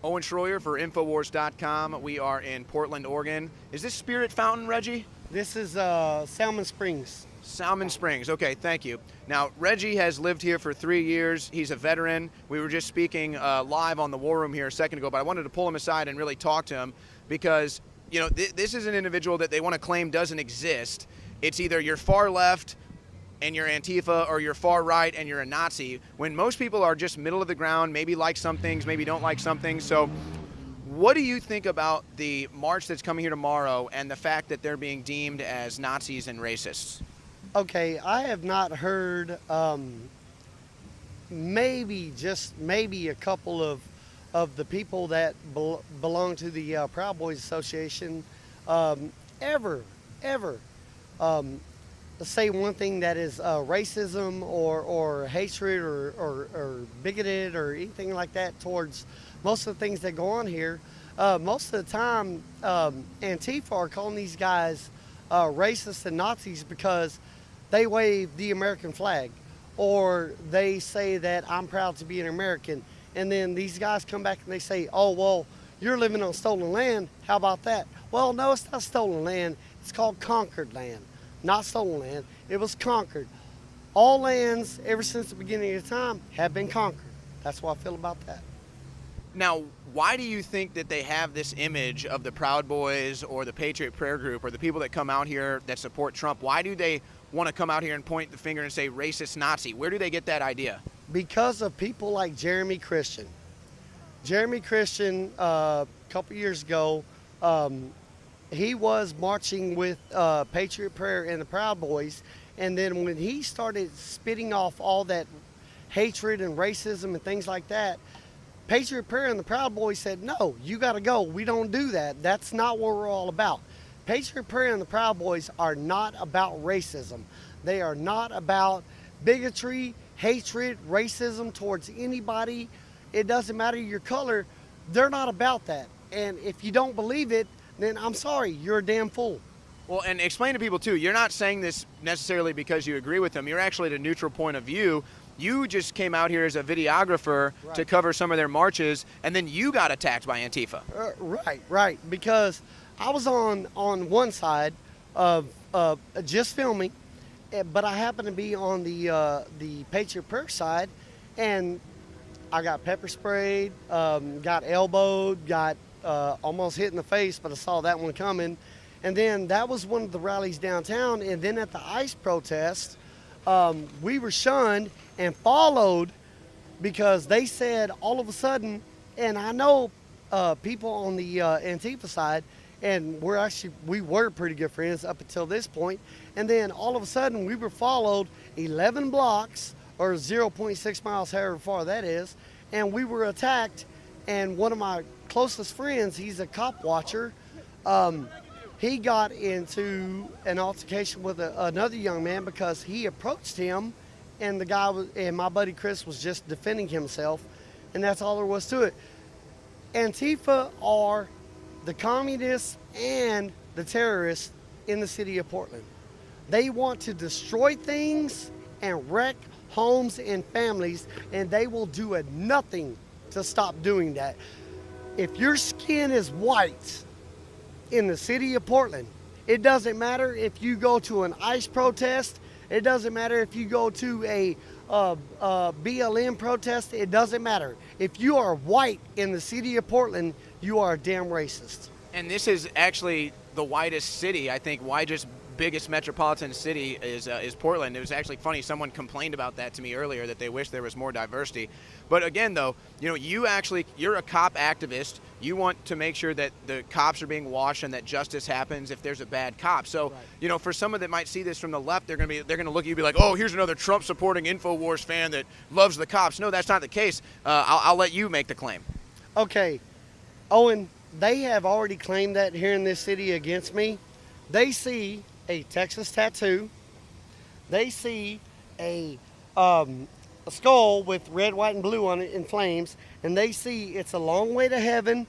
Owen Schroyer for Infowars.com. We are in Portland, Oregon. Is this Spirit Fountain, Reggie? This is Salmon Springs. Salmon Springs. Okay, thank you. Now, Reggie has lived here for 3 years. He's a veteran. We were just speaking live on the War Room here a second ago, but I wanted to pull him aside and really talk to him because, you know, this is an individual that they want to claim doesn't exist. It's either you're far left and you're Antifa or you're far right and you're a Nazi, when most people are just middle of the ground, maybe like some things, maybe don't like some things. So what do you think about the march that's coming here tomorrow and the fact that they're being deemed as Nazis and racists? Okay, I have not heard maybe a couple of the people that belong to the Proud Boys Association ever say one thing that is racism or hatred or bigoted or anything like that towards most of the things that go on here. Most of the time, Antifa are calling these guys racists and Nazis because they wave the American flag, or they say that I'm proud to be an American. And then these guys come back and they say, oh, well, you're living on stolen land. How about that? Well, no, it's not stolen land. It's called conquered land, not stolen land. It was conquered. All lands, ever since the beginning of time, have been conquered. That's what I feel about that. Now, why do you think that they have this image of the Proud Boys or the Patriot Prayer Group or the people that come out here that support Trump? Why do they want to come out here and point the finger and say racist Nazi? Where do they get that idea? Because of people like Jeremy Christian. Jeremy Christian, a couple years ago, he was marching with Patriot Prayer and the Proud Boys, and then when he started spitting off all that hatred and racism and things like that, Patriot Prayer and the Proud Boys said, no, you got to go. We don't do that. That's not what we're all about. Patriot Prayer and the Proud Boys are not about racism. They are not about bigotry, hatred, racism towards anybody. It doesn't matter your color. They're not about that. And if you don't believe it, then I'm sorry, you're a damn fool. Well, and explain to people, too, you're not saying this necessarily because you agree with them. You're actually at a neutral point of view. You just came out here as a videographer to cover some of their marches, and then you got attacked by Antifa. Right. Because I was on one side of just filming, but I happened to be on the Patriot Prayer side, and I got pepper sprayed, got elbowed, got almost hit in the face, but I saw that one coming. And then that was one of the rallies downtown. And then at the ICE protest, we were shunned and followed because they said all of a sudden, and I know people on the Antifa side, and we were pretty good friends up until this point. And then all of a sudden we were followed 11 blocks or 0.6 miles, however far that is, and we were attacked. And one of my closest friends, he's a cop watcher, he got into an altercation with another young man because he approached him, and and my buddy Chris was just defending himself, and that's all there was to it. Antifa are the communists and the terrorists in the city of Portland. They want to destroy things and wreck homes and families, and they will do nothing to stop doing that. If your skin is white in the city of Portland, it doesn't matter if you go to an ICE protest, it doesn't matter if you go to a BLM protest, it doesn't matter. If you are white in the city of Portland, you are a damn racist. And this is actually the whitest city, I think, biggest metropolitan city is Portland. It was actually funny, someone complained about that to me earlier, that they wish there was more diversity. But again, though, you know, you're a cop activist. You want to make sure that the cops are being washed and that justice happens if there's a bad cop. So, you know, for someone that might see this from the left, they're going to look at you and be like, oh, here's another Trump supporting InfoWars fan that loves the cops. No, that's not the case. I'll let you make the claim. Okay, Owen, they have already claimed that here in this city against me. They see a Texas tattoo. They see a skull with red, white, and blue on it in flames, and they see it's a long way to heaven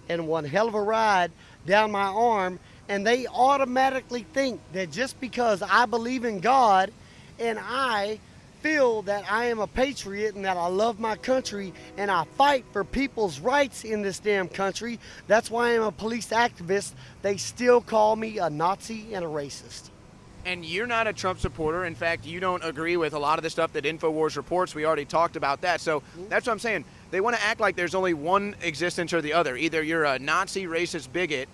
and one hell of a ride down my arm, and they automatically think that just because I believe in God and I feel that I am a patriot and that I love my country and I fight for people's rights in this damn country, that's why I'm a police activist, they still call me a Nazi and a racist. And you're not a Trump supporter. In fact, you don't agree with a lot of the stuff that InfoWars reports. We already talked about that. So that's what I'm saying. They want to act like there's only one existence or the other. Either you're a Nazi racist bigot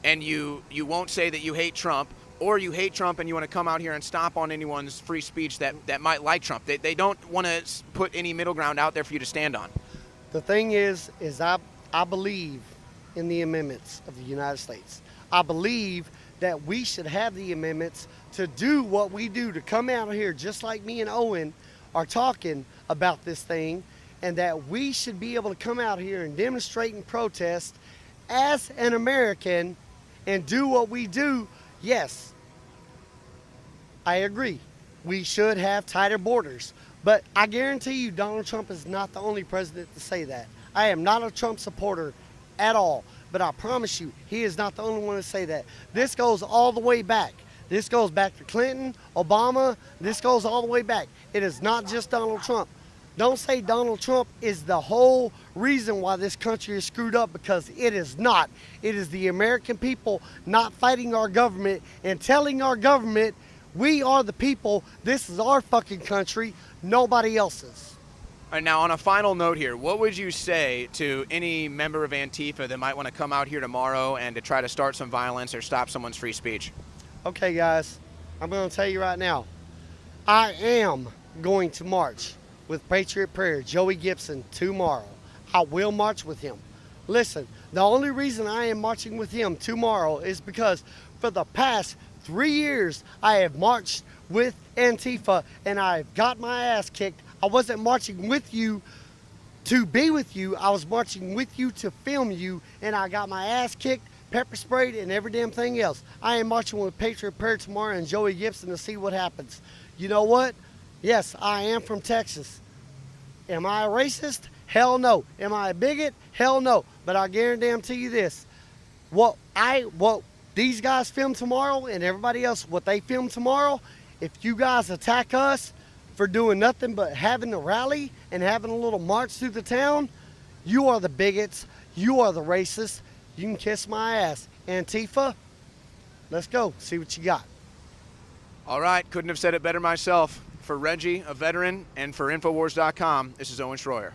and you won't say that you hate Trump, or you hate Trump and you want to come out here and stomp on anyone's free speech that might like Trump. They don't want to put any middle ground out there for you to stand on. The thing is I believe in the amendments of the United States. I believe that we should have the amendments to do what we do, to come out here just like me and Owen are talking about this thing, and that we should be able to come out here and demonstrate and protest as an American and do what we do. Yes, I agree. We should have tighter borders. But I guarantee you Donald Trump is not the only president to say that. I am not a Trump supporter at all. But I promise you, he is not the only one to say that. This goes all the way back. This goes back to Clinton, Obama. This goes all the way back. It is not just Donald Trump. Don't say Donald Trump is the whole reason why this country is screwed up, because it is not. It is the American people not fighting our government and telling our government, we are the people, this is our fucking country, nobody else's. All right, now on a final note here, what would you say to any member of Antifa that might want to come out here tomorrow and to try to start some violence or stop someone's free speech? Okay, guys, I'm going to tell you right now, I am going to march with Patriot Prayer, Joey Gibson, tomorrow. I will march with him. Listen, the only reason I am marching with him tomorrow is because for the past 3 years, I have marched with Antifa and I've got my ass kicked. I wasn't marching with you to be with you. I was marching with you to film you, and I got my ass kicked, pepper sprayed, and every damn thing else. I am marching with Patriot Prayer tomorrow and Joey Gibson to see what happens. You know what? Yes, I am from Texas. Am I a racist? Hell no. Am I a bigot? Hell no. But I guarantee you this. What these guys film tomorrow and everybody else, what they film tomorrow, if you guys attack us for doing nothing but having a rally and having a little march through the town, you are the bigots. You are the racists. You can kiss my ass. Antifa, let's go. See what you got. All right, couldn't have said it better myself. For Reggie, a veteran, and for Infowars.com, this is Owen Schroyer.